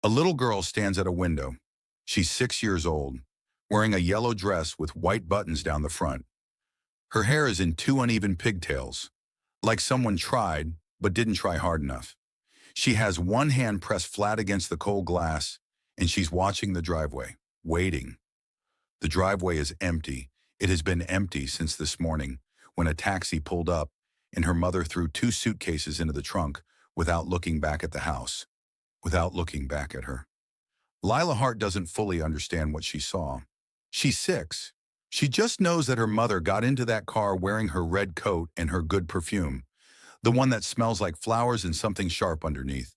A little girl stands at a window. She's 6 years old, wearing a yellow dress with white buttons down the front. Her hair is in two uneven pigtails, like someone tried but didn't try hard enough. She has one hand pressed flat against the cold glass, and she's watching the driveway, waiting. The driveway is empty. It has been empty since this morning, when a taxi pulled up and her mother threw two suitcases into the trunk without looking back at the house, without looking back at her. Lila Hart doesn't fully understand what she saw. She's 6. She just knows that her mother got into that car wearing her red coat and her good perfume, the one that smells like flowers and something sharp underneath.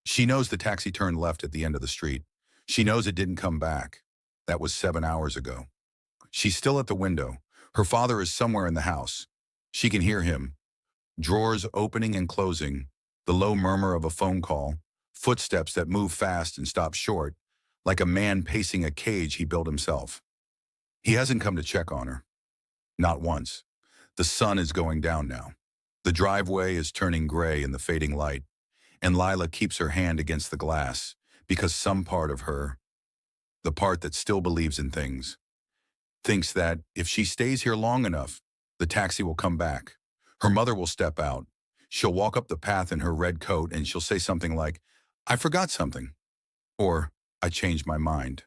She knows the taxi turned left at the end of the street. She knows it didn't come back. That was 7 hours ago. She's still at the window. Her father is somewhere in the house. She can hear him. Drawers opening and closing, the low murmur of a phone call, footsteps that move fast and stop short, like a man pacing a cage he built himself. He hasn't come to check on her. Not once. The sun is going down now. The driveway is turning gray in the fading light, and Lila keeps her hand against the glass because some part of her, the part that still believes in things, thinks that if she stays here long enough, the taxi will come back. Her mother will step out. She'll walk up the path in her red coat and she'll say something like, "I forgot something," or "I changed my mind,"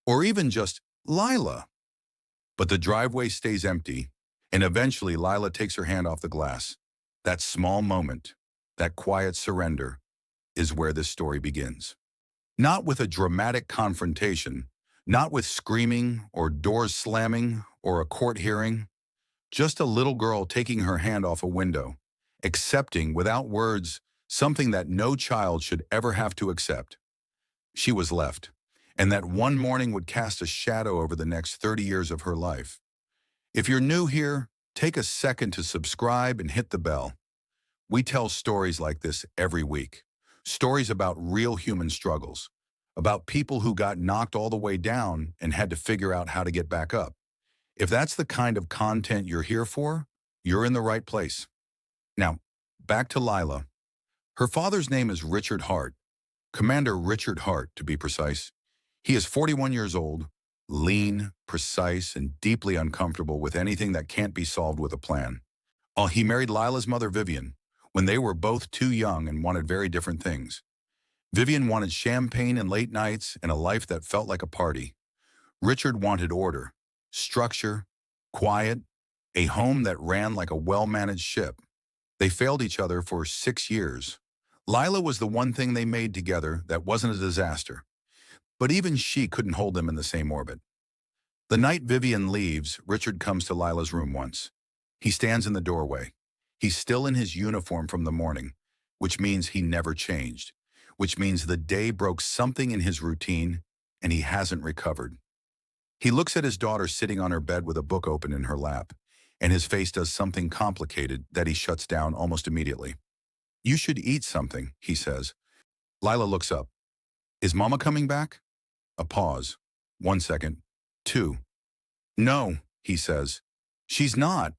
or even just, "Lila." But the driveway stays empty, and eventually Lila takes her hand off the glass. That small moment, that quiet surrender, is where this story begins. Not with a dramatic confrontation, not with screaming or doors slamming or a court hearing, just a little girl taking her hand off a window, accepting without words something that no child should ever have to accept. She was left, and that one morning would cast a shadow over the next 30 years of her life. If you're new here, take a second to subscribe and hit the bell. We tell stories like this every week. Stories about real human struggles, about people who got knocked all the way down and had to figure out how to get back up. If that's the kind of content you're here for, you're in the right place. Now, back to Lila. Her father's name is Richard Hart, Commander Richard Hart, to be precise. He is 41 years old, lean, precise, and deeply uncomfortable with anything that can't be solved with a plan. He married Lila's mother, Vivian, when they were both too young and wanted very different things. Vivian wanted champagne and late nights and a life that felt like a party. Richard wanted order, structure, quiet, a home that ran like a well-managed ship. They failed each other for 6 years. Lila was the one thing they made together that wasn't a disaster. But even she couldn't hold them in the same orbit. The night Vivian leaves, Richard comes to Lila's room once. He stands in the doorway. He's still in his uniform from the morning, which means he never changed, which means the day broke something in his routine and he hasn't recovered. He looks at his daughter sitting on her bed with a book open in her lap, and his face does something complicated that he shuts down almost immediately. "You should eat something," he says. Lila looks up. "Is Mama coming back?" A pause. 1 second. 2. "No," he says. "She's not."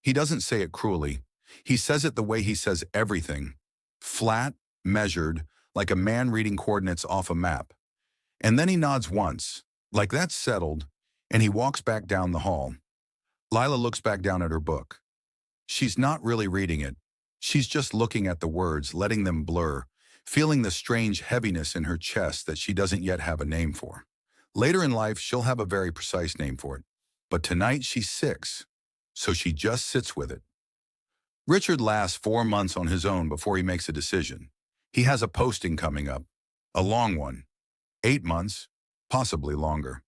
He doesn't say it cruelly. He says it the way he says everything. Flat, measured, like a man reading coordinates off a map. And then he nods once, like that's settled, and he walks back down the hall. Lila looks back down at her book. She's not really reading it. She's just looking at the words, letting them blur, feeling the strange heaviness in her chest that she doesn't yet have a name for. Later in life, she'll have a very precise name for it. But tonight, she's 6, so she just sits with it. Richard lasts 4 months on his own before he makes a decision. He has a posting coming up, a long one, 8 months, possibly longer.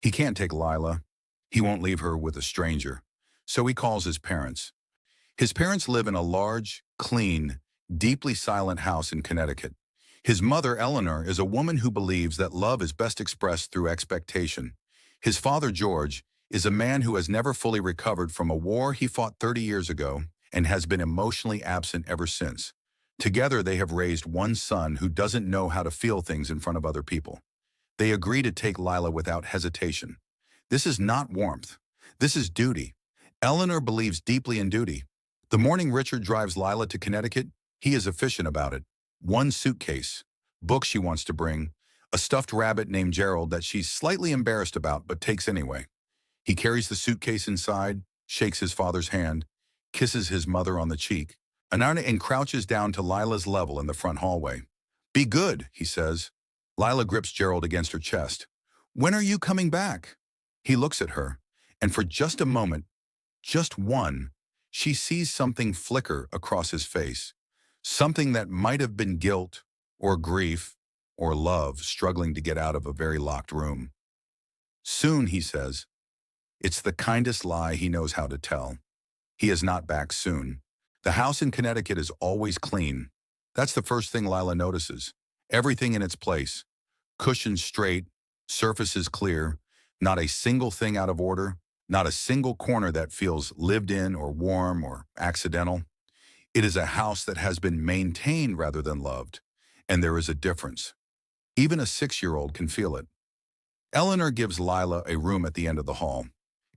He can't take Lila. He won't leave her with a stranger, so he calls his parents. His parents live in a large, clean, deeply silent house in Connecticut. His mother, Eleanor, is a woman who believes that love is best expressed through expectation. His father, George, is a man who has never fully recovered from a war he fought 30 years ago and has been emotionally absent ever since. Together, they have raised one son who doesn't know how to feel things in front of other people. They agree to take Lila without hesitation. This is not warmth. This is duty. Eleanor believes deeply in duty. The morning Richard drives Lila to Connecticut, he is efficient about it. 1 suitcase, books she wants to bring, a stuffed rabbit named Gerald that she's slightly embarrassed about but takes anyway. He carries the suitcase inside, shakes his father's hand, kisses his mother on the cheek, and crouches down to Lila's level in the front hallway. "Be good," he says. Lila grips Gerald against her chest. "When are you coming back?" He looks at her, and for just a moment, just one, she sees something flicker across his face. Something that might have been guilt, or grief, or love struggling to get out of a very locked room. "Soon," he says. It's the kindest lie he knows how to tell. He is not back soon. The house in Connecticut is always clean. That's the first thing Lila notices. Everything in its place. Cushions straight, surfaces clear, not a single thing out of order, not a single corner that feels lived in or warm or accidental. It is a house that has been maintained rather than loved, and there is a difference. Even a 6-year-old can feel it. Eleanor gives Lila a room at the end of the hall.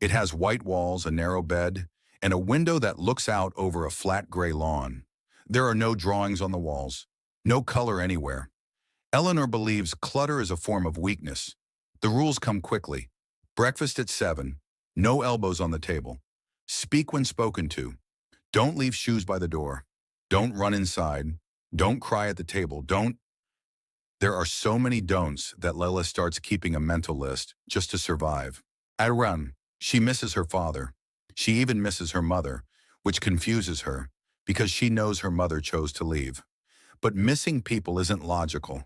It has white walls, a narrow bed, and a window that looks out over a flat gray lawn. There are no drawings on the walls, no color anywhere. Eleanor believes clutter is a form of weakness. The rules come quickly. Breakfast at 7, no elbows on the table. Speak when spoken to. Don't leave shoes by the door. Don't run inside. Don't cry at the table. Don't. There are so many don'ts that Lila starts keeping a mental list just to survive. At around, she misses her father. She even misses her mother, which confuses her because she knows her mother chose to leave. But missing people isn't logical.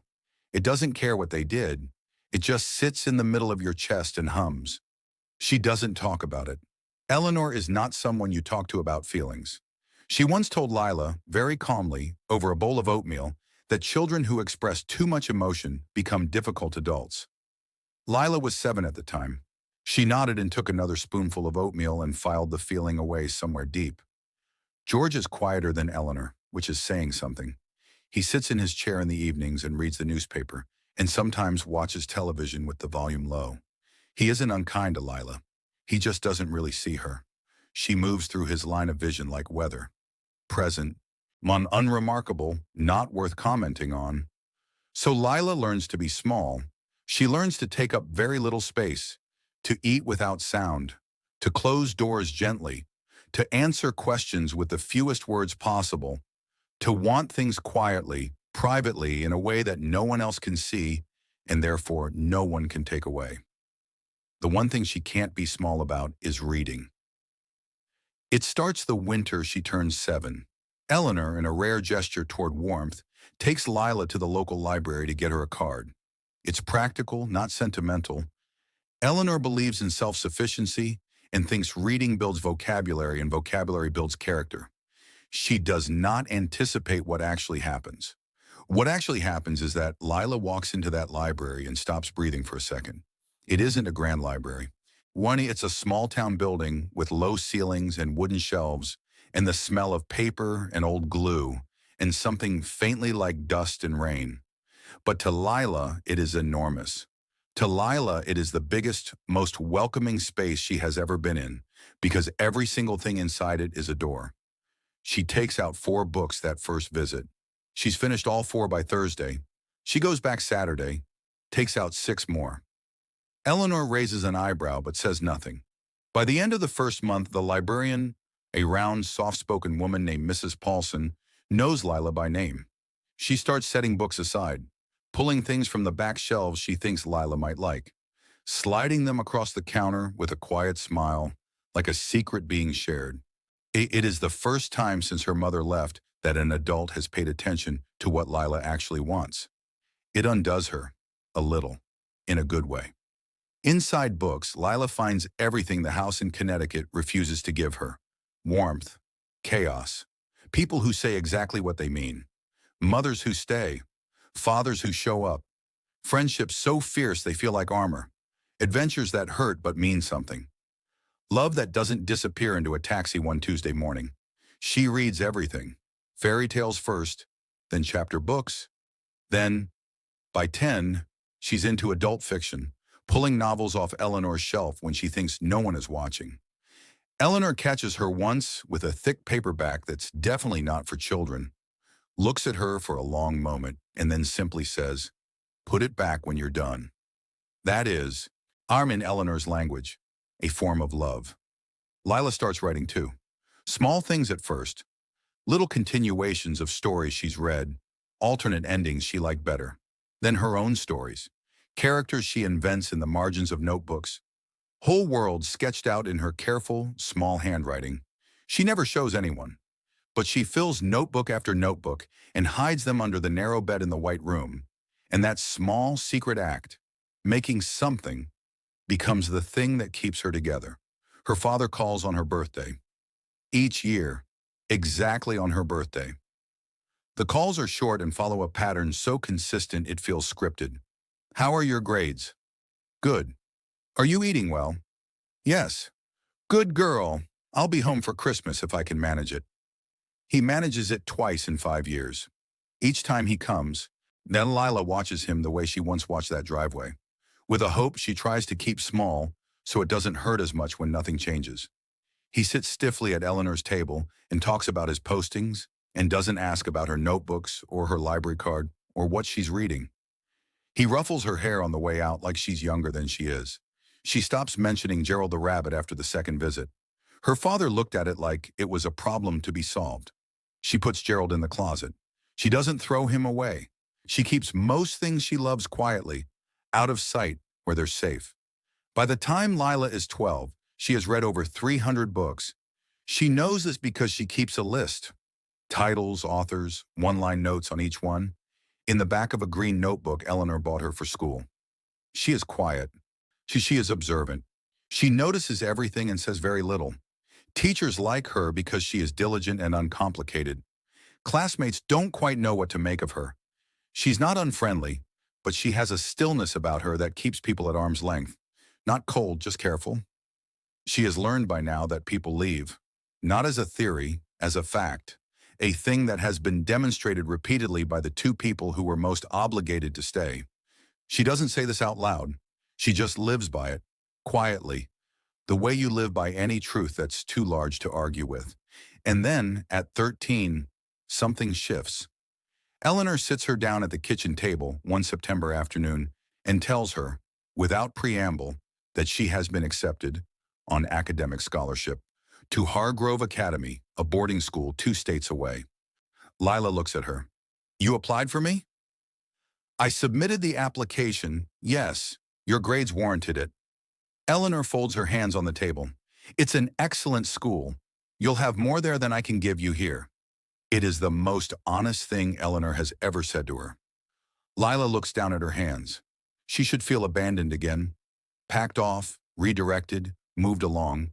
It doesn't care what they did. It just sits in the middle of your chest and hums. She doesn't talk about it. Eleanor is not someone you talk to about feelings. She once told Lila, very calmly, over a bowl of oatmeal, that children who express too much emotion become difficult adults. Lila was 7 at the time. She nodded and took another spoonful of oatmeal and filed the feeling away somewhere deep. George is quieter than Eleanor, which is saying something. He sits in his chair in the evenings and reads the newspaper, and sometimes watches television with the volume low. He isn't unkind to Lila. He just doesn't really see her. She moves through his line of vision like weather. Present, unremarkable, not worth commenting on. So Lila learns to be small. She learns to take up very little space, to eat without sound, to close doors gently, to answer questions with the fewest words possible, to want things quietly, privately, in a way that no one else can see, and therefore no one can take away. The one thing she can't be small about is reading. It starts the winter she turns 7. Eleanor, in a rare gesture toward warmth, takes Lila to the local library to get her a card. It's practical, not sentimental. Eleanor believes in self-sufficiency and thinks reading builds vocabulary and vocabulary builds character. She does not anticipate what actually happens. What actually happens is that Lila walks into that library and stops breathing for a second. It isn't a grand library. It's a small-town building with low ceilings and wooden shelves and the smell of paper and old glue and something faintly like dust and rain. But to Lila, it is enormous. To Lila, it is the biggest, most welcoming space she has ever been in because every single thing inside it is a door. She takes out 4 books that first visit. She's finished all 4 by Thursday. She goes back Saturday, takes out 6 more. Eleanor raises an eyebrow but says nothing. By the end of the first month, the librarian, a round, soft-spoken woman named Mrs. Paulson, knows Lila by name. She starts setting books aside, pulling things from the back shelves she thinks Lila might like, sliding them across the counter with a quiet smile, like a secret being shared. It is the first time since her mother left that an adult has paid attention to what Lila actually wants. It undoes her, a little, in a good way. Inside books, Lila finds everything the house in Connecticut refuses to give her. Warmth, chaos, people who say exactly what they mean, mothers who stay, fathers who show up, friendships so fierce they feel like armor, adventures that hurt but mean something. Love that doesn't disappear into a taxi one Tuesday morning. She reads everything. Fairy tales first, then chapter books. Then, by 10, she's into adult fiction, pulling novels off Eleanor's shelf when she thinks no one is watching. Eleanor catches her once with a thick paperback that's definitely not for children. looks at her for a long moment, and then simply says, "Put it back when you're done." That is, I'm in Eleanor's language, a form of love. Lila starts writing too. Small things at first, little continuations of stories she's read, alternate endings she liked better. Then her own stories, characters she invents in the margins of notebooks, whole worlds sketched out in her careful, small handwriting. She never shows anyone, but she fills notebook after notebook and hides them under the narrow bed in the white room. And that small, secret act, making something, becomes the thing that keeps her together. Her father calls on her birthday. Each year, exactly on her birthday. The calls are short and follow a pattern so consistent it feels scripted. "How are your grades?" "Good." "Are you eating well?" "Yes." "Good girl. I'll be home for Christmas if I can manage it." He manages it twice in 5 years. Each time he comes, then Lila watches him the way she once watched that driveway, with a hope she tries to keep small so it doesn't hurt as much when nothing changes. He sits stiffly at Eleanor's table and talks about his postings and doesn't ask about her notebooks or her library card or what she's reading. He ruffles her hair on the way out like she's younger than she is. She stops mentioning Gerald the rabbit after the second visit. Her father looked at it like it was a problem to be solved. She puts Gerald in the closet. She doesn't throw him away. She keeps most things she loves quietly, out of sight where they're safe. By the time Lila is 12, she has read over 300 books. She knows this because she keeps a list. Titles, authors, one-line notes on each one. In the back of a green notebook Eleanor bought her for school. She is quiet. She is observant. She notices everything and says very little. Teachers like her because she is diligent and uncomplicated. Classmates don't quite know what to make of her. She's not unfriendly, but she has a stillness about her that keeps people at arm's length. Not cold, just careful. She has learned by now that people leave, not as a theory, as a fact, a thing that has been demonstrated repeatedly by the two people who were most obligated to stay. She doesn't say this out loud. She just lives by it, quietly, the way you live by any truth that's too large to argue with. And then, at 13, something shifts. Eleanor sits her down at the kitchen table one September afternoon and tells her, without preamble, that she has been accepted, on academic scholarship, to Hargrove Academy, a boarding school 2 states away. Lila looks at her. "You applied for me?" "I submitted the application, yes. Your grades warranted it." Eleanor folds her hands on the table. "It's an excellent school. You'll have more there than I can give you here." It is the most honest thing Eleanor has ever said to her. Lila looks down at her hands. She should feel abandoned again, packed off, redirected, moved along.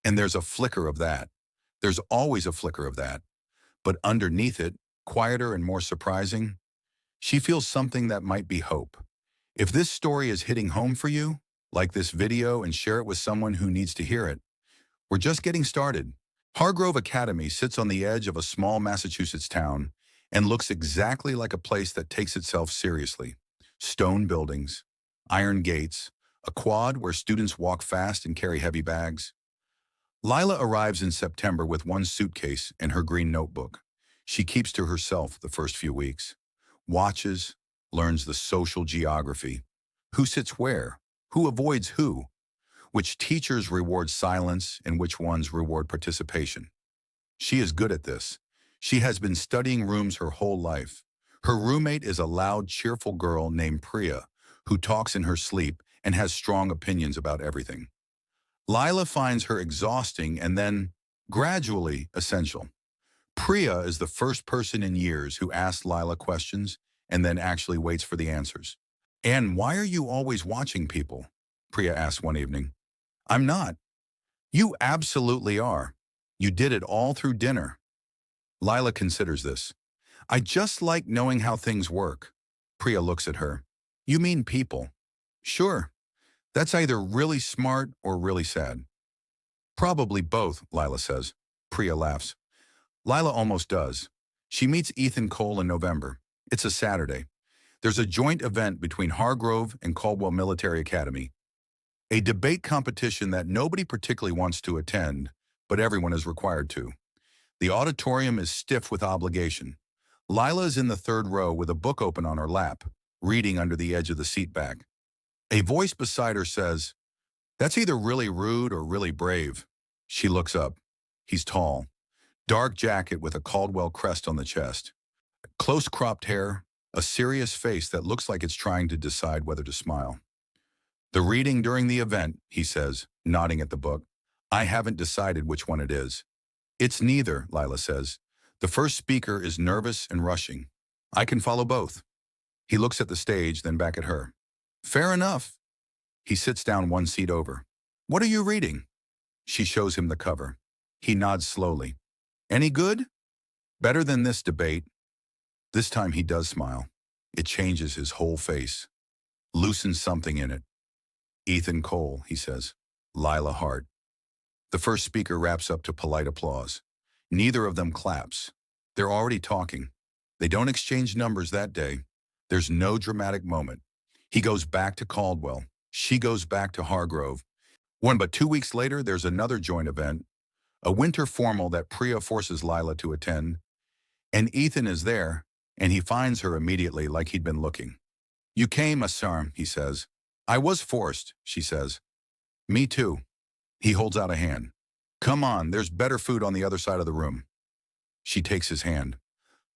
And there's a flicker of that. There's always a flicker of that. But underneath it, quieter and more surprising, she feels something that might be hope. If this story is hitting home for you, like this video and share it with someone who needs to hear it. We're just getting started. Hargrove Academy sits on the edge of a small Massachusetts town and looks exactly like a place that takes itself seriously. Stone buildings, iron gates, a quad where students walk fast and carry heavy bags. Lila arrives in September with one suitcase and her green notebook. She keeps to herself the first few weeks. Watches, learns the social geography. Who sits where? Who avoids who? Which teachers reward silence and which ones reward participation. She is good at this. She has been studying rooms her whole life. Her roommate is a loud, cheerful girl named Priya, who talks in her sleep and has strong opinions about everything. Lila finds her exhausting and then, gradually, essential. Priya is the first person in years who asks Lila questions and then actually waits for the answers. "And why are you always watching people?" Priya asked one evening. "I'm not." "You absolutely are. You did it all through dinner." Lila considers this. "I just like knowing how things work." Priya looks at her. "You mean people?" "Sure. That's either really smart or really sad." "Probably both," Lila says. Priya laughs. Lila almost does. She meets Ethan Cole in November. It's a Saturday. There's a joint event between Hargrove and Caldwell Military Academy. A debate competition that nobody particularly wants to attend, but everyone is required to. The auditorium is stiff with obligation. Lila is in the third row with a book open on her lap, reading under the edge of the seat back. A voice beside her says, "That's either really rude or really brave." She looks up. He's tall, dark jacket with a Caldwell crest on the chest, close cropped hair, a serious face that looks like it's trying to decide whether to smile. "The reading during the event," he says, nodding at the book. "I haven't decided which one it is." "It's neither," Lila says. "The first speaker is nervous and rushing. I can follow both." He looks at the stage, then back at her. "Fair enough." He sits down one seat over. "What are you reading?" She shows him the cover. He nods slowly. "Any good?" "Better than this debate." This time he does smile. It changes his whole face, loosens something in it. "Ethan Cole," he says. "Lila Hart." The first speaker wraps up to polite applause. Neither of them claps. They're already talking. They don't exchange numbers that day. There's no dramatic moment. He goes back to Caldwell. She goes back to Hargrove. But 2 weeks later, there's another joint event, a winter formal that Priya forces Lila to attend. And Ethan is there, and he finds her immediately like he'd been looking. "You came, Asarm," he says. "I was forced," she says. "Me too." He holds out a hand. "Come on, there's better food on the other side of the room." She takes his hand.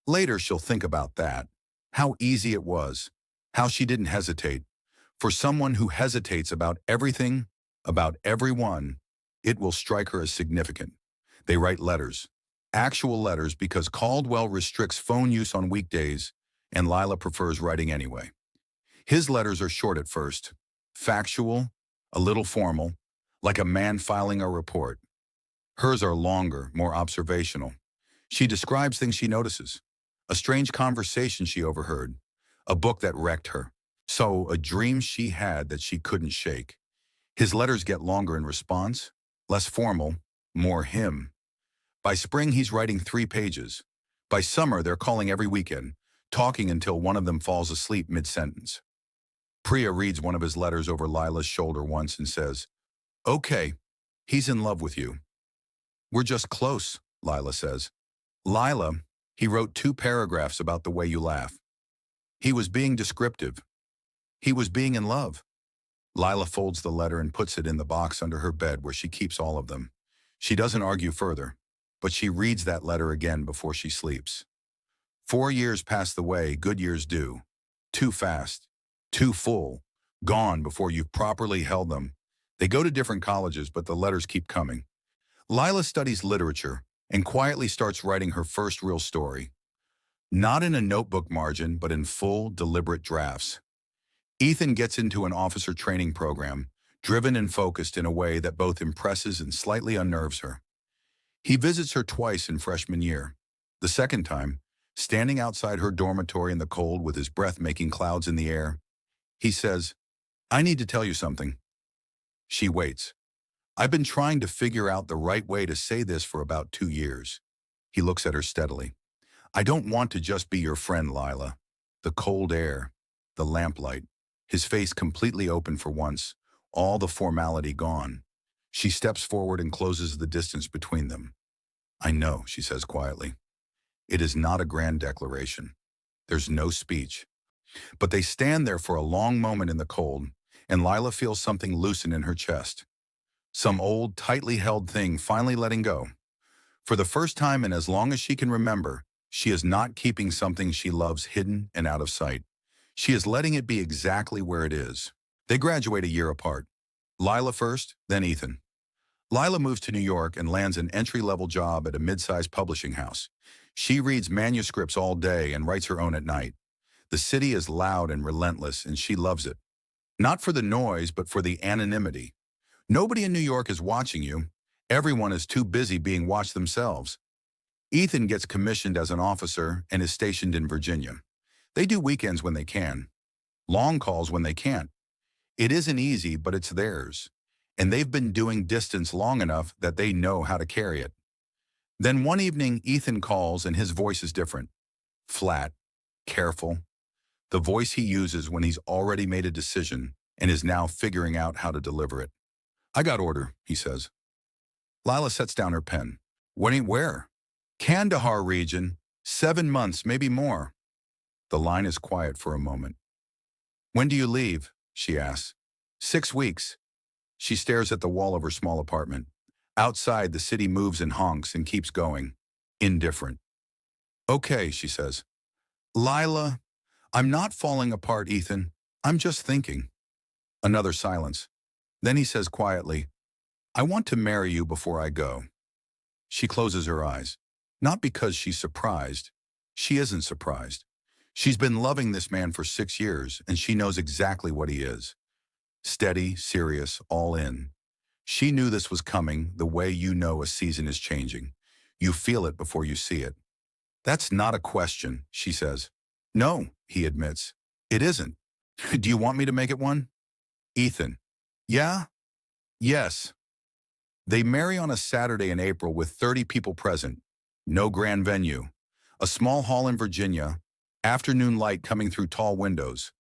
Later she'll think about that. How easy it was. How she didn't hesitate. For someone who hesitates about everything, about everyone, it will strike her as significant. They write letters. Actual letters, because Caldwell restricts phone use on weekdays, and Lila prefers writing anyway. His letters are short at first. Factual, a little formal, like a man filing a report. Hers are longer, more observational. She describes things she notices. A strange conversation she overheard. A book that wrecked her. So, a dream she had that she couldn't shake. His letters get longer in response, less formal, more him. By spring, he's writing 3 pages. By summer, they're calling every weekend, talking until one of them falls asleep mid-sentence. Priya reads one of his letters over Lila's shoulder once and says, "Okay, he's in love with you." "We're just close," Lila says. "Lila, he wrote 2 paragraphs about the way you laugh. He was being descriptive. He was being in love." Lila folds the letter and puts it in the box under her bed where she keeps all of them. She doesn't argue further, but she reads that letter again before she sleeps. 4 years pass the way good years do. Too fast, too full, gone before you've properly held them. They go to different colleges, but the letters keep coming. Lila studies literature and quietly starts writing her first real story. Not in a notebook margin, but in full, deliberate drafts. Ethan gets into an officer training program, driven and focused in a way that both impresses and slightly unnerves her. He visits her twice in freshman year. The second time, standing outside her dormitory in the cold with his breath making clouds in the air, he says, "I need to tell you something." She waits. "I've been trying to figure out the right way to say this for about 2 years. He looks at her steadily. "I don't want to just be your friend, Lila." The cold air, the lamplight, his face completely open for once, all the formality gone. She steps forward and closes the distance between them. "I know," she says quietly. It is not a grand declaration. There's no speech. But they stand there for a long moment in the cold, and Lila feels something loosen in her chest. Some old, tightly held thing finally letting go. For the first time in as long as she can remember, she is not keeping something she loves hidden and out of sight. She is letting it be exactly where it is. They graduate a year apart. Lila first, then Ethan. Lila moves to New York and lands an entry-level job at a mid-sized publishing house. She reads manuscripts all day and writes her own at night. The city is loud and relentless, and she loves it. Not for the noise, but for the anonymity. Nobody in New York is watching you. Everyone is too busy being watched themselves. Ethan gets commissioned as an officer and is stationed in Virginia. They do weekends when they can. Long calls when they can't. It isn't easy, but it's theirs. And they've been doing distance long enough that they know how to carry it. Then one evening, Ethan calls and his voice is different. Flat, careful. The voice he uses when he's already made a decision and is now figuring out how to deliver it. "I got order," he says. Lila sets down her pen. "Where?" "Kandahar region." 7 months, maybe more. The line is quiet for a moment. When do you leave? She asks. 6 weeks. She stares at the wall of her small apartment. Outside, the city moves and honks and keeps going. Indifferent. Okay, she says. Lila, I'm not falling apart, Ethan. I'm just thinking. Another silence. Then he says quietly, I want to marry you before I go. She closes her eyes. Not because she's surprised. She isn't surprised. She's been loving this man for 6 years, and she knows exactly what he is. Steady, serious, all in. She knew this was coming the way you know a season is changing. You feel it before you see it. That's not a question, she says. No, he admits. It isn't. Do you want me to make it one? Ethan. Yeah? Yes. They marry on a Saturday in April with 30 people present. No grand venue. A small hall in Virginia. Afternoon light coming through tall windows.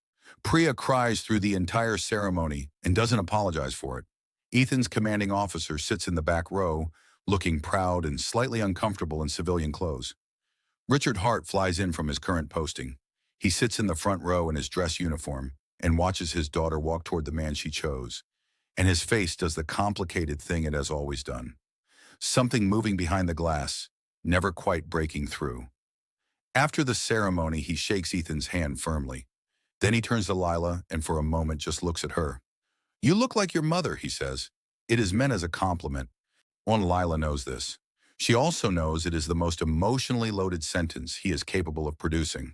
Priya cries through the entire ceremony and doesn't apologize for it. Ethan's commanding officer sits in the back row, looking proud and slightly uncomfortable in civilian clothes. Richard Hart flies in from his current posting. He sits in the front row in his dress uniform and watches his daughter walk toward the man she chose. And his face does the complicated thing it has always done. Something moving behind the glass, never quite breaking through. After the ceremony, he shakes Ethan's hand firmly. Then he turns to Lila and for a moment just looks at her. You look like your mother, he says. It is meant as a compliment. Lila knows this. She also knows it is the most emotionally loaded sentence he is capable of producing.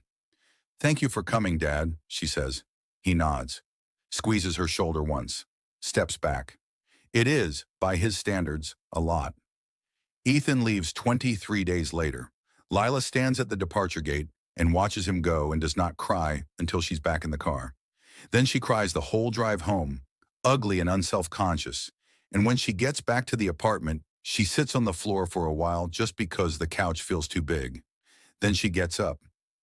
Thank you for coming, Dad, she says. He nods, squeezes her shoulder once, steps back. It is, by his standards, a lot. Ethan leaves 23 days later. Lila stands at the departure gate and watches him go and does not cry until she's back in the car. Then she cries the whole drive home, ugly and unself-conscious. And when she gets back to the apartment, she sits on the floor for a while just because the couch feels too big. Then she gets up,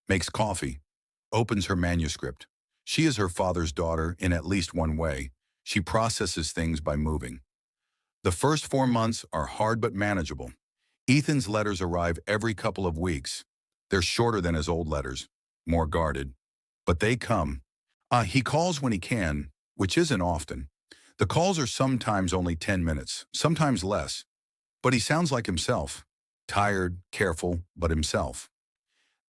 makes coffee, opens her manuscript. She is her father's daughter in at least one way. She processes things by moving. The first 4 months are hard but manageable. Ethan's letters arrive every couple of weeks. They're shorter than his old letters, more guarded. But they come. He calls when he can, which isn't often. The calls are sometimes only 10 minutes, sometimes less. But he sounds like himself. Tired, careful, but himself.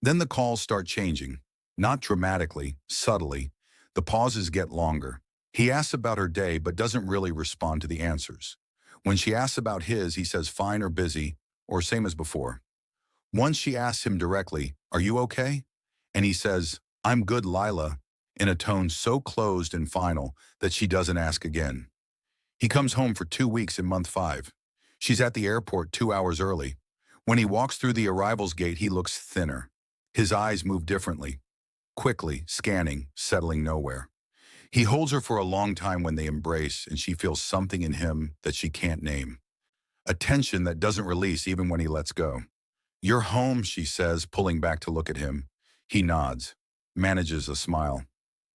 Then the calls start changing. Not dramatically, subtly. The pauses get longer. He asks about her day but doesn't really respond to the answers. When she asks about his, he says fine or busy, or same as before. Once she asks him directly, are you okay? And he says, I'm good, Lila, in a tone so closed and final that she doesn't ask again. He comes home for 2 weeks in month 5. She's at the airport 2 hours early. When he walks through the arrivals gate, he looks thinner. His eyes move differently, quickly, scanning, settling nowhere. He holds her for a long time when they embrace, and she feels something in him that she can't name. A tension that doesn't release even when he lets go. You're home, she says, pulling back to look at him. He nods, manages a smile.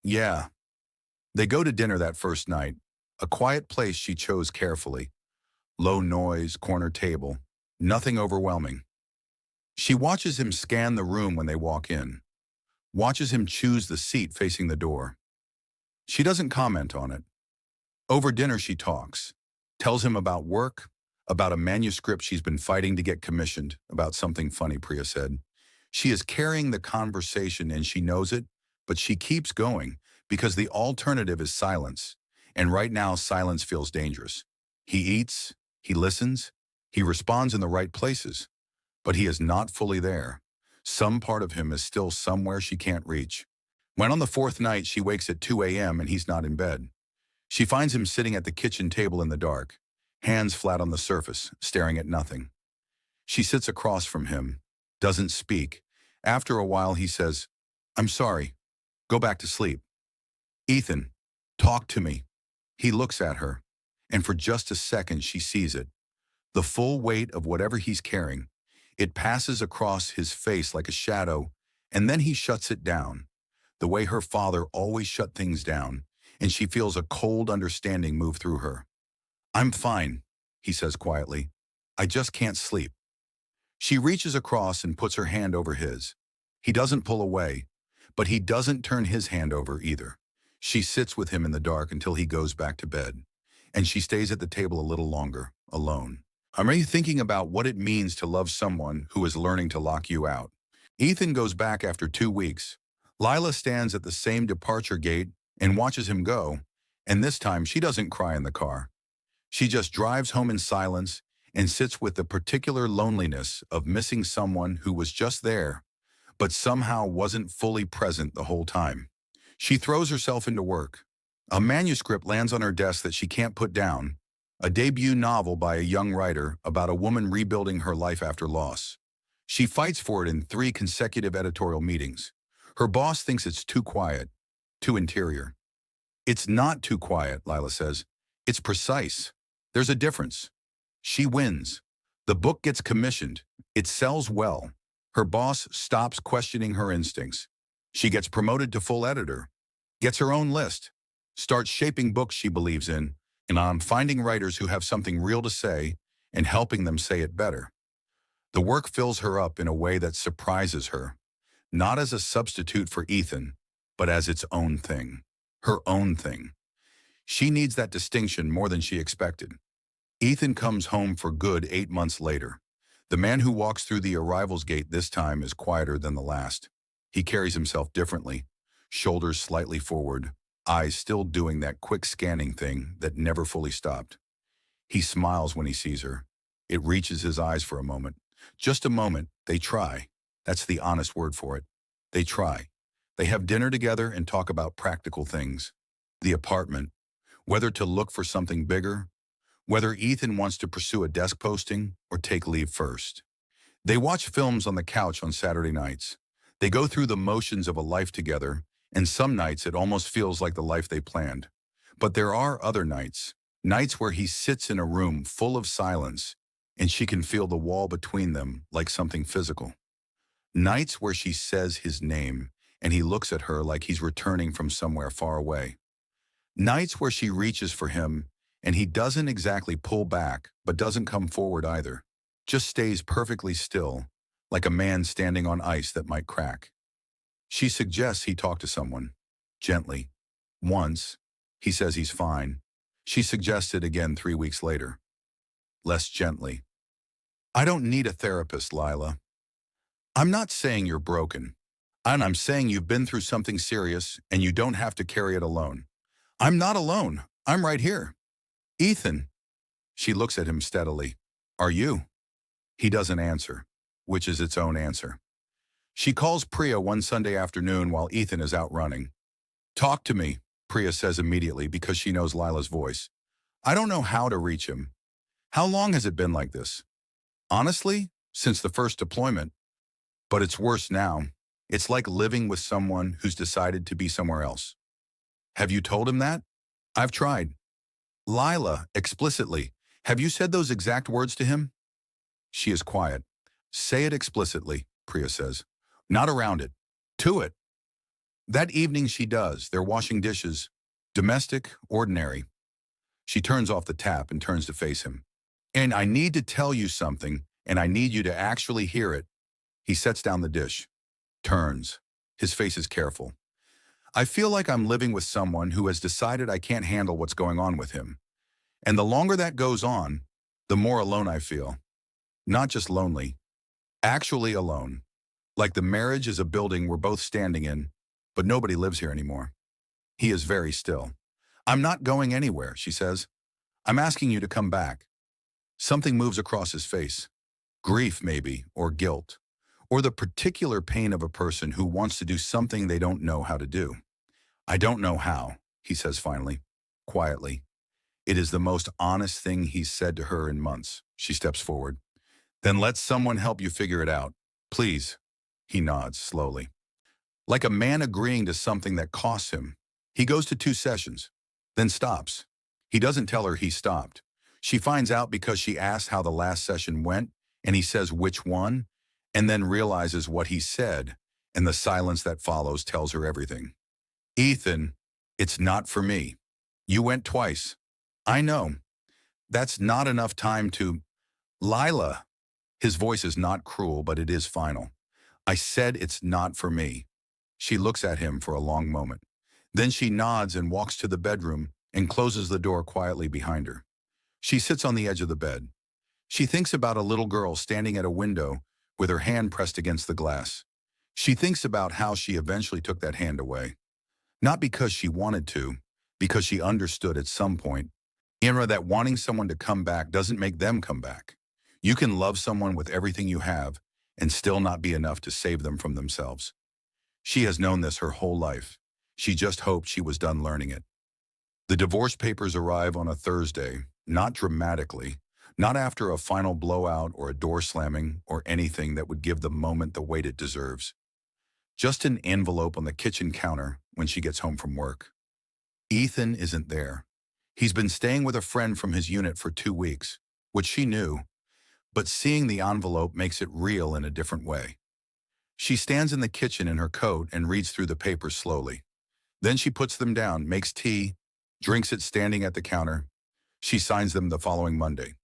Yeah. They go to dinner that first night, a quiet place she chose carefully. Low noise, corner table, nothing overwhelming. She watches him scan the room when they walk in, watches him choose the seat facing the door. She doesn't comment on it. Over dinner she talks, tells him about work, about a manuscript she's been fighting to get commissioned, about something funny, Priya said. She is carrying the conversation and she knows it, but she keeps going because the alternative is silence. And right now, silence feels dangerous. He eats, he listens, he responds in the right places, but he is not fully there. Some part of him is still somewhere she can't reach. When on the 4th night, she wakes at 2 a.m. and he's not in bed. She finds him sitting at the kitchen table in the dark, hands flat on the surface, staring at nothing. She sits across from him, doesn't speak. After a while, he says, I'm sorry. Go back to sleep. Ethan, talk to me. He looks at her, and for just a second she sees it. The full weight of whatever he's carrying. It passes across his face like a shadow, and then he shuts it down, the way her father always shut things down, and she feels a cold understanding move through her. I'm fine, he says quietly. I just can't sleep. She reaches across and puts her hand over his. He doesn't pull away, but he doesn't turn his hand over either. She sits with him in the dark until he goes back to bed, and she stays at the table a little longer, alone. I'm really thinking about what it means to love someone who is learning to lock you out. Ethan goes back after 2 weeks. Lila stands at the same departure gate and watches him go, and this time she doesn't cry in the car. She just drives home in silence and sits with the particular loneliness of missing someone who was just there, but somehow wasn't fully present the whole time. She throws herself into work. A manuscript lands on her desk that she can't put down, a debut novel by a young writer about a woman rebuilding her life after loss. She fights for it in 3 consecutive editorial meetings. Her boss thinks it's too quiet, too interior. It's not too quiet, Lila says. It's precise. There's a difference. She wins. The book gets commissioned. It sells well. Her boss stops questioning her instincts. She gets promoted to full editor, gets her own list, starts shaping books she believes in, and on finding writers who have something real to say and helping them say it better. The work fills her up in a way that surprises her, not as a substitute for Ethan, but as its own thing. Her own thing. She needs that distinction more than she expected. Ethan comes home for good 8 months later. The man who walks through the arrivals gate this time is quieter than the last. He carries himself differently, shoulders slightly forward, eyes still doing that quick scanning thing that never fully stopped. He smiles when he sees her. It reaches his eyes for a moment. Just a moment, they try. That's the honest word for it. They try. They have dinner together and talk about practical things. The apartment, whether to look for something bigger, whether Ethan wants to pursue a desk posting or take leave first. They watch films on the couch on Saturday nights. They go through the motions of a life together, and some nights it almost feels like the life they planned. But there are other nights, nights where he sits in a room full of silence, and she can feel the wall between them like something physical. Nights where she says his name, and he looks at her like he's returning from somewhere far away. Nights where she reaches for him, and he doesn't exactly pull back, but doesn't come forward either. Just stays perfectly still, like a man standing on ice that might crack. She suggests he talk to someone, gently. Once, he says he's fine. She suggests it again 3 weeks later, less gently. I don't need a therapist, Lila. I'm not saying you're broken. And I'm saying you've been through something serious and you don't have to carry it alone. I'm not alone. I'm right here. Ethan. She looks at him steadily. Are you? He doesn't answer, which is its own answer. She calls Priya one Sunday afternoon while Ethan is out running. Talk to me, Priya says immediately because she knows Lila's voice. I don't know how to reach him. How long has it been like this? Honestly, since the first deployment. But it's worse now. It's like living with someone who's decided to be somewhere else. Have you told him that? I've tried. Lila, explicitly. Have you said those exact words to him? She is quiet. Say it explicitly, Priya says. Not around it. To it. That evening she does. They're washing dishes. Domestic, ordinary. She turns off the tap and turns to face him. And I need to tell you something, and I need you to actually hear it. He sets down the dish. Turns. His face is careful. I feel like I'm living with someone who has decided I can't handle what's going on with him. And the longer that goes on, the more alone I feel. Not just lonely. Actually alone. Like the marriage is a building we're both standing in, but nobody lives here anymore. He is very still. I'm not going anywhere, she says. I'm asking you to come back. Something moves across his face. Grief, maybe, or guilt. Or the particular pain of a person who wants to do something they don't know how to do. I don't know how, he says finally, quietly. It is the most honest thing he's said to her in months. She steps forward. Then let someone help you figure it out. Please. He nods slowly. Like a man agreeing to something that costs him. He goes to 2 sessions, then stops. He doesn't tell her he stopped. She finds out because she asks how the last session went, and he says which one, and then realizes what he said, and the silence that follows tells her everything. Ethan, it's not for me. You went twice. I know. That's not enough time to... Lila. His voice is not cruel, but it is final. I said it's not for me. She looks at him for a long moment. Then she nods and walks to the bedroom and closes the door quietly behind her. She sits on the edge of the bed. She thinks about a little girl standing at a window with her hand pressed against the glass. She thinks about how she eventually took that hand away. Not because she wanted to, because she understood at some point, that wanting someone to come back doesn't make them come back. You can love someone with everything you have and still not be enough to save them from themselves. She has known this her whole life. She just hoped she was done learning it. The divorce papers arrive on a Thursday, not dramatically, not after a final blowout or a door slamming or anything that would give the moment the weight it deserves. Just an envelope on the kitchen counter when she gets home from work. Ethan isn't there. He's been staying with a friend from his unit for 2 weeks, which she knew, but seeing the envelope makes it real in a different way. She stands in the kitchen in her coat and reads through the papers slowly. Then she puts them down, makes tea, drinks it standing at the counter. She signs them the following Monday.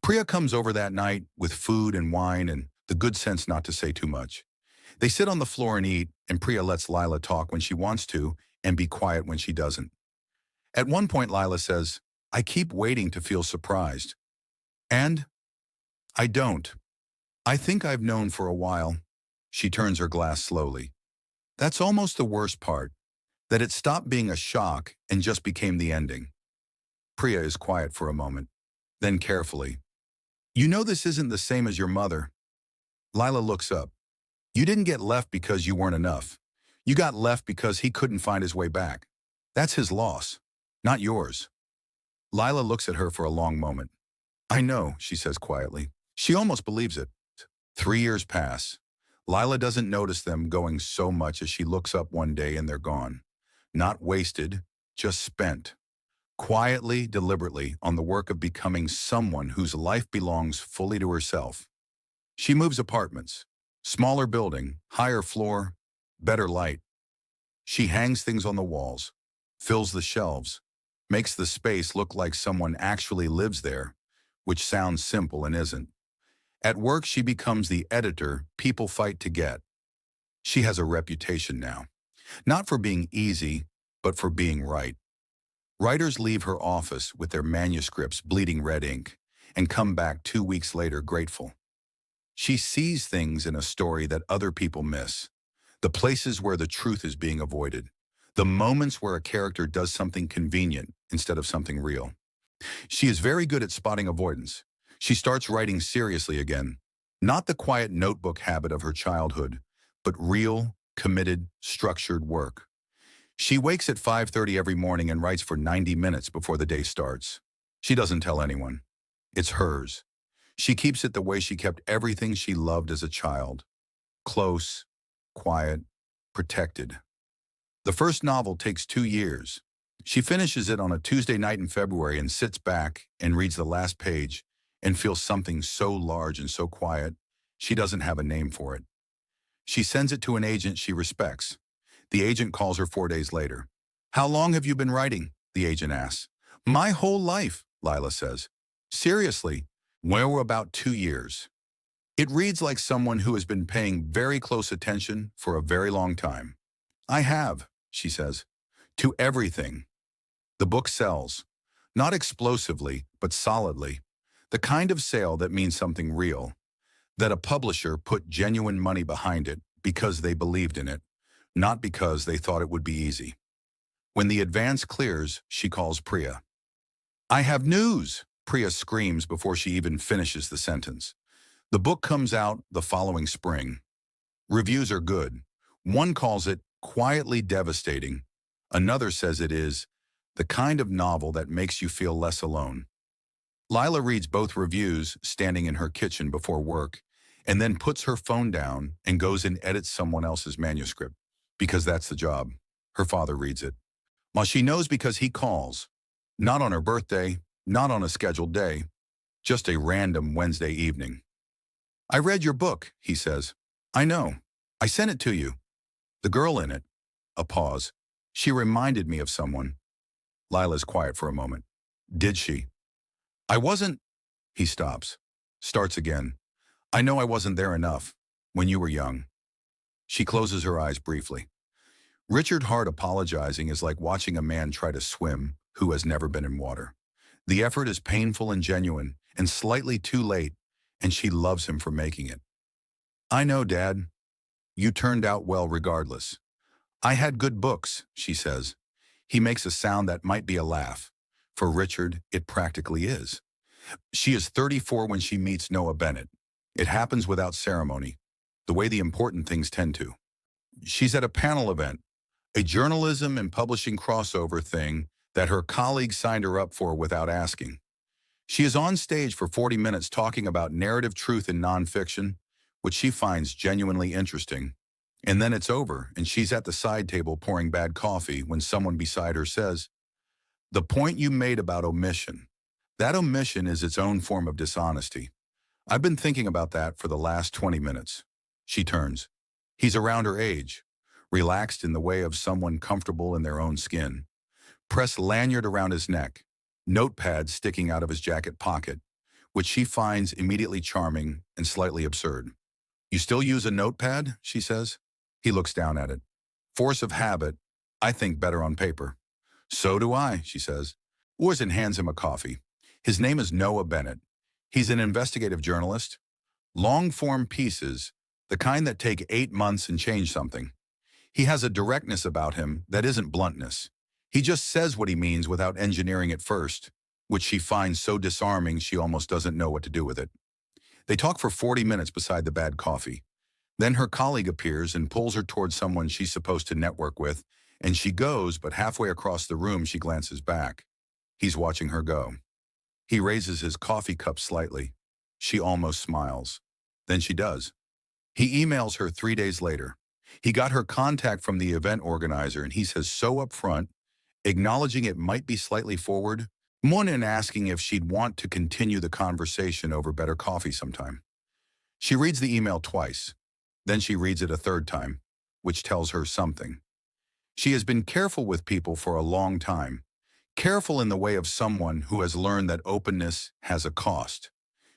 Priya comes over that night with food and wine and the good sense not to say too much. They sit on the floor and eat, and Priya lets Lila talk when she wants to and be quiet when she doesn't. At one point, Lila says, I keep waiting to feel surprised. And I don't. I think I've known for a while. She turns her glass slowly. That's almost the worst part, that it stopped being a shock and just became the ending. Priya is quiet for a moment, then carefully. You know this isn't the same as your mother. Lila looks up. You didn't get left because you weren't enough. You got left because he couldn't find his way back. That's his loss, not yours. Lila looks at her for a long moment. I know, she says quietly. She almost believes it. 3 years pass. Lila doesn't notice them going so much as she looks up one day and they're gone. Not wasted, just spent. Quietly, deliberately, on the work of becoming someone whose life belongs fully to herself. She moves apartments. Smaller building, higher floor, better light. She hangs things on the walls, fills the shelves, makes the space look like someone actually lives there, which sounds simple and isn't. At work, she becomes the editor people fight to get. She has a reputation now, not for being easy, but for being right. Writers leave her office with their manuscripts bleeding red ink and come back 2 weeks later grateful. She sees things in a story that other people miss, the places where the truth is being avoided, the moments where a character does something convenient instead of something real. She is very good at spotting avoidance. She starts writing seriously again, not the quiet notebook habit of her childhood, but real, committed, structured work. She wakes at 5:30 every morning and writes for 90 minutes before the day starts. She doesn't tell anyone. It's hers. She keeps it the way she kept everything she loved as a child. Close, quiet, protected. The first novel takes 2 years. She finishes it on a Tuesday night in February and sits back and reads the last page and feels something so large and so quiet, she doesn't have a name for it. She sends it to an agent she respects. The agent calls her 4 days later. How long have you been writing? The agent asks. My whole life, Lila says. Seriously? Well, about 2 years. It reads like someone who has been paying very close attention for a very long time. I have, she says, to everything. The book sells, not explosively, but solidly. The kind of sale that means something real, that a publisher put genuine money behind it because they believed in it, not because they thought it would be easy. When the advance clears, she calls Priya. I have news, Priya screams before she even finishes the sentence. The book comes out the following spring. Reviews are good. One calls it quietly devastating. Another says it is the kind of novel that makes you feel less alone. Lila reads both reviews standing in her kitchen before work, and then puts her phone down and goes and edits someone else's manuscript, because that's the job. Her father reads it. Well, she knows because he calls, not on her birthday, not on a scheduled day, just a random Wednesday evening. I read your book, he says. I know. I sent it to you. The girl in it. A pause. She reminded me of someone. Lila's quiet for a moment. Did she? I wasn't. He stops. Starts again. I know I wasn't there enough when you were young. She closes her eyes briefly. Richard Hart apologizing is like watching a man try to swim who has never been in water. The effort is painful and genuine and slightly too late, and she loves him for making it. I know, Dad. You turned out well regardless. I had good books, she says. He makes a sound that might be a laugh. For Richard, it practically is. She is 34 when she meets Noah Bennett. It happens without ceremony, the way the important things tend to. She's at a panel event, a journalism and publishing crossover thing that her colleagues signed her up for without asking. She is on stage for 40 minutes talking about narrative truth in nonfiction, which she finds genuinely interesting. And then it's over, and she's at the side table pouring bad coffee when someone beside her says, "The point you made about omission. That omission is its own form of dishonesty. I've been thinking about that for the last 20 minutes." She turns. He's around her age, relaxed in the way of someone comfortable in their own skin. Pressed lanyard around his neck, notepad sticking out of his jacket pocket, which she finds immediately charming and slightly absurd. "You still use a notepad?" she says. He looks down at it. "Force of habit. I think better on paper." "So do I," she says. And hands him a coffee. His name is Noah Bennett. He's an investigative journalist. Long-form pieces, the kind that take 8 months and change something. He has a directness about him that isn't bluntness. He just says what he means without engineering it first, which she finds so disarming she almost doesn't know what to do with it. They talk for 40 minutes beside the bad coffee. Then her colleague appears and pulls her towards someone she's supposed to network with, and she goes, but halfway across the room she glances back. He's watching her go. He raises his coffee cup slightly. She almost smiles. Then she does. He emails her 3 days later. He got her contact from the event organizer, and he says so upfront, acknowledging it might be slightly forward, more than asking if she'd want to continue the conversation over better coffee sometime. She reads the email twice. Then she reads it a third time, which tells her something. She has been careful with people for a long time, careful in the way of someone who has learned that openness has a cost.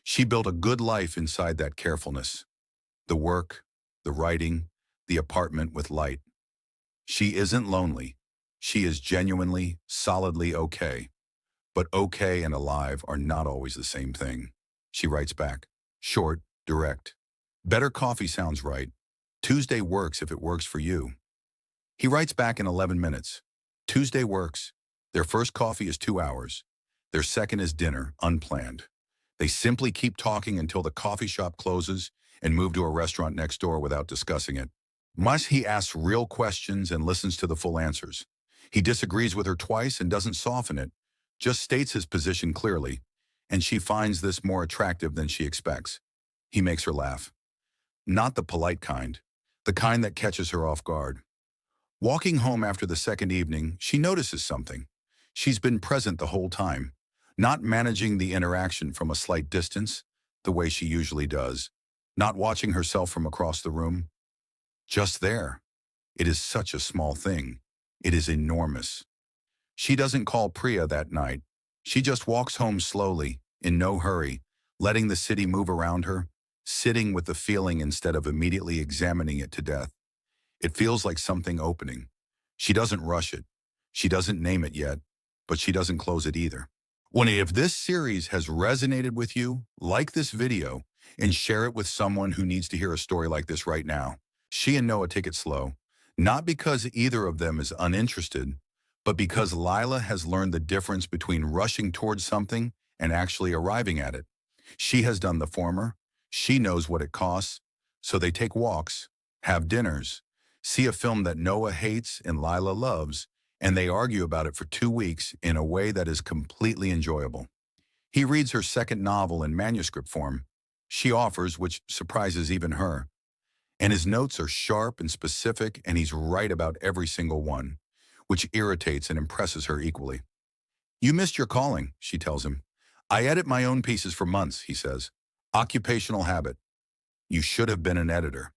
She built a good life inside that carefulness. The work, the writing, the apartment with light. She isn't lonely. She is genuinely, solidly okay. But okay and alive are not always the same thing. She writes back, short, direct. Better coffee sounds right. Tuesday works if it works for you. He writes back in 11 minutes. Tuesday works. Their first coffee is 2 hours. Their second is dinner, unplanned. They simply keep talking until the coffee shop closes and move to a restaurant next door without discussing it. He asks real questions and listens to the full answers. He disagrees with her twice and doesn't soften it, just states his position clearly, and she finds this more attractive than she expects. He makes her laugh. Not the polite kind, the kind that catches her off guard. Walking home after the second evening, she notices something. She's been present the whole time, not managing the interaction from a slight distance, the way she usually does, not watching herself from across the room. Just there. It is such a small thing. It is enormous. She doesn't call Priya that night. She just walks home slowly, in no hurry, letting the city move around her, sitting with the feeling instead of immediately examining it to death. It feels like something opening. She doesn't rush it. She doesn't name it yet, but she doesn't close it either. If this series has resonated with you, like this video and share it with someone who needs to hear a story like this right now. She and Noah take it slow, not because either of them is uninterested, but because Lila has learned the difference between rushing towards something and actually arriving at it. She has done the former. She knows what it costs, so they take walks, have dinners, see a film that Noah hates and Lila loves, and they argue about it for 2 weeks in a way that is completely enjoyable. He reads her second novel in manuscript form. She offers, which surprises even her. And his notes are sharp and specific, and he's right about every single one, which irritates and impresses her equally. "You missed your calling," she tells him. "I edit my own pieces for months," he says. "Occupational habit. You should have been an editor.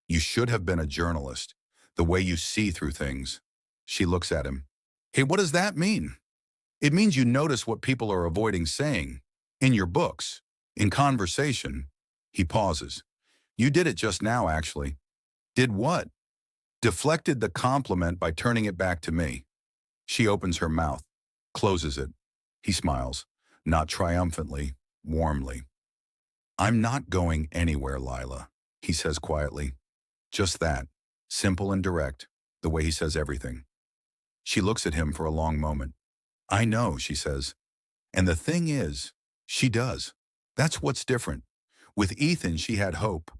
You should have been a journalist. The way you see through things." She looks at him. "Hey, what does that mean?" "It means you notice what people are avoiding saying. In your books. In conversation. He pauses. You did it just now, actually. Did what? Deflected the compliment by turning it back to me. She opens her mouth, closes it. He smiles, not triumphantly, warmly. I'm not going anywhere, Lila, he says quietly. Just that, simple and direct, the way he says everything. She looks at him for a long moment. I know, she says. And the thing is, she does. That's what's different. With Ethan, she had hope.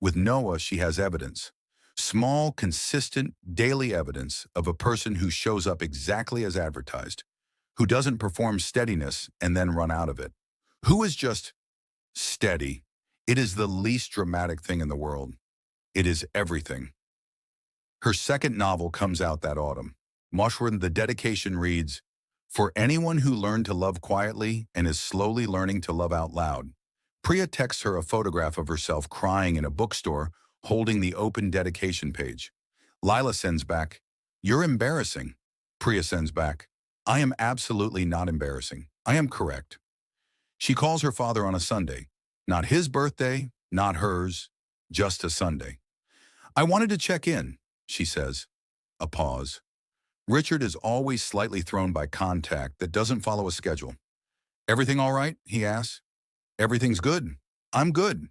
With Noah, she has evidence. Small, consistent, daily evidence of a person who shows up exactly as advertised, who doesn't perform steadiness and then run out of it, who is just steady. It is the least dramatic thing in the world. It is everything. Her second novel comes out that autumn. Mushroom, the dedication reads, For anyone who learned to love quietly and is slowly learning to love out loud. Priya texts her a photograph of herself crying in a bookstore holding the open dedication page. Lila sends back, You're embarrassing. Priya sends back, I am absolutely not embarrassing. I am correct. She calls her father on a Sunday. Not his birthday, not hers, just a Sunday. I wanted to check in, she says. A pause. Richard is always slightly thrown by contact that doesn't follow a schedule. Everything all right? He asks. Everything's good. I'm good.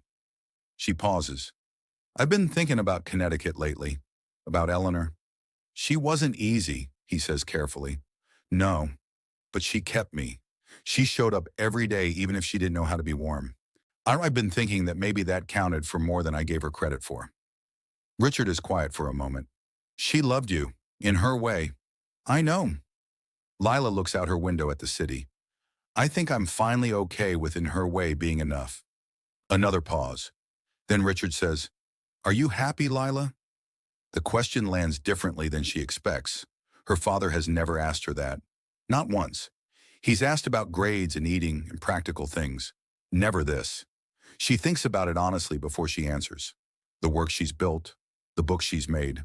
She pauses. I've been thinking about Connecticut lately, about Eleanor. She wasn't easy, he says carefully. No, but she kept me. She showed up every day even if she didn't know how to be warm. I've been thinking that maybe that counted for more than I gave her credit for. Richard is quiet for a moment. She loved you, in her way. I know. Lila looks out her window at the city. I think I'm finally okay with in her way being enough. Another pause. Then Richard says, Are you happy, Lila? The question lands differently than she expects. Her father has never asked her that. Not once. He's asked about grades and eating and practical things. Never this. She thinks about it honestly before she answers. The work she's built, the books she's made,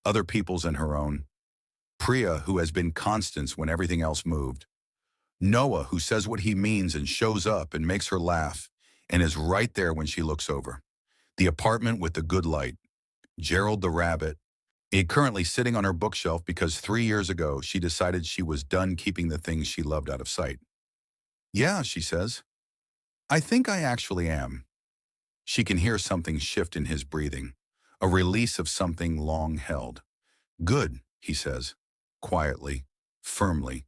other people's and her own. Priya, who has been constant when everything else moved. Noah, who says what he means and shows up and makes her laugh and is right there when she looks over. The apartment with the good light. Gerald the rabbit. Currently sitting on her bookshelf because 3 years ago she decided she was done keeping the things she loved out of sight. Yeah, she says. I think I actually am. She can hear something shift in his breathing, a release of something long held. Good, he says, quietly, firmly,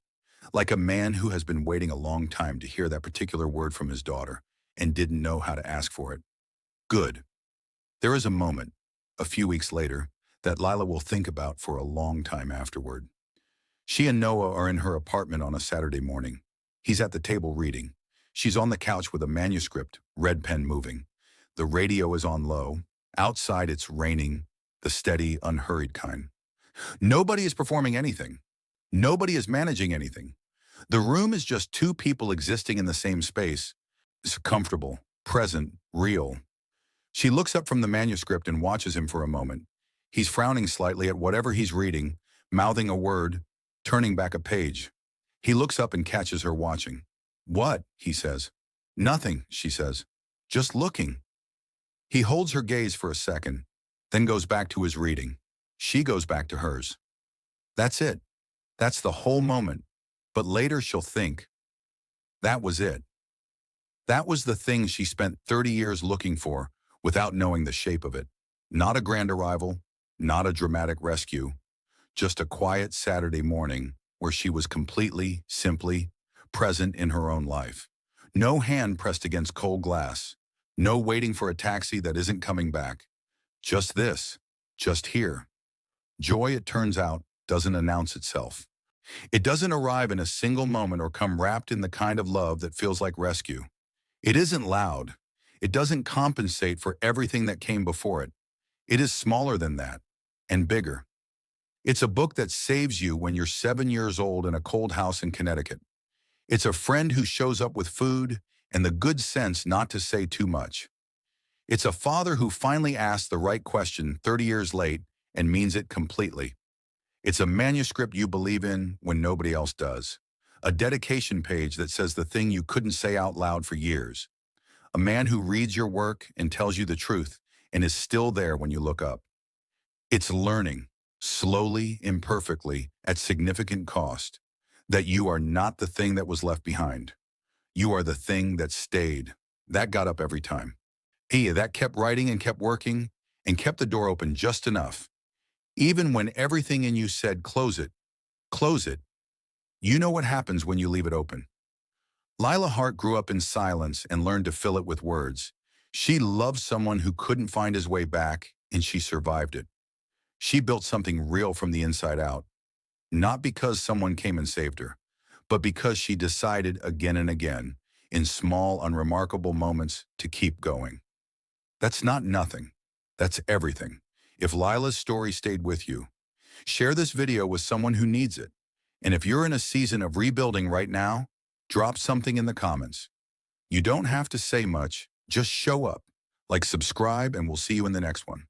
like a man who has been waiting a long time to hear that particular word from his daughter and didn't know how to ask for it. Good. There is a moment, a few weeks later, that Lila will think about for a long time afterward. She and Noah are in her apartment on a Saturday morning. He's at the table reading. She's on the couch with a manuscript, red pen moving. The radio is on low. Outside it's raining, the steady, unhurried kind. Nobody is performing anything. Nobody is managing anything. The room is just two people existing in the same space. It's comfortable, present, real. She looks up from the manuscript and watches him for a moment. He's frowning slightly at whatever he's reading, mouthing a word, turning back a page. He looks up and catches her watching. What? He says. Nothing, she says. Just looking. He holds her gaze for a second, then goes back to his reading. She goes back to hers. That's it. That's the whole moment. But later she'll think, that was it. That was the thing she spent 30 years looking for without knowing the shape of it. Not a grand arrival, not a dramatic rescue, just a quiet Saturday morning where she was completely, simply present in her own life. No hand pressed against cold glass. No waiting for a taxi that isn't coming back. Just this, just here. Joy, it turns out, doesn't announce itself. It doesn't arrive in a single moment or come wrapped in the kind of love that feels like rescue. It isn't loud. It doesn't compensate for everything that came before it. It is smaller than that, and bigger. It's a book that saves you when you're 7 years old in a cold house in Connecticut. It's a friend who shows up with food and the good sense not to say too much. It's a father who finally asks the right question 30 years late and means it completely. It's a manuscript you believe in when nobody else does. A dedication page that says the thing you couldn't say out loud for years. A man who reads your work and tells you the truth and is still there when you look up. It's learning, slowly, imperfectly, at significant cost, that you are not the thing that was left behind. You are the thing that stayed. That got up every time. Hey, that kept writing and kept working and kept the door open just enough. Even when everything in you said, close it, close it. You know what happens when you leave it open. Lila Hart grew up in silence and learned to fill it with words. She loved someone who couldn't find his way back, and she survived it. She built something real from the inside out, not because someone came and saved her, but because she decided again and again, in small, unremarkable moments, to keep going. That's not nothing. That's everything. If Lila's story stayed with you, share this video with someone who needs it. And if you're in a season of rebuilding right now, drop something in the comments. You don't have to say much, just show up. Like, subscribe, and we'll see you in the next one.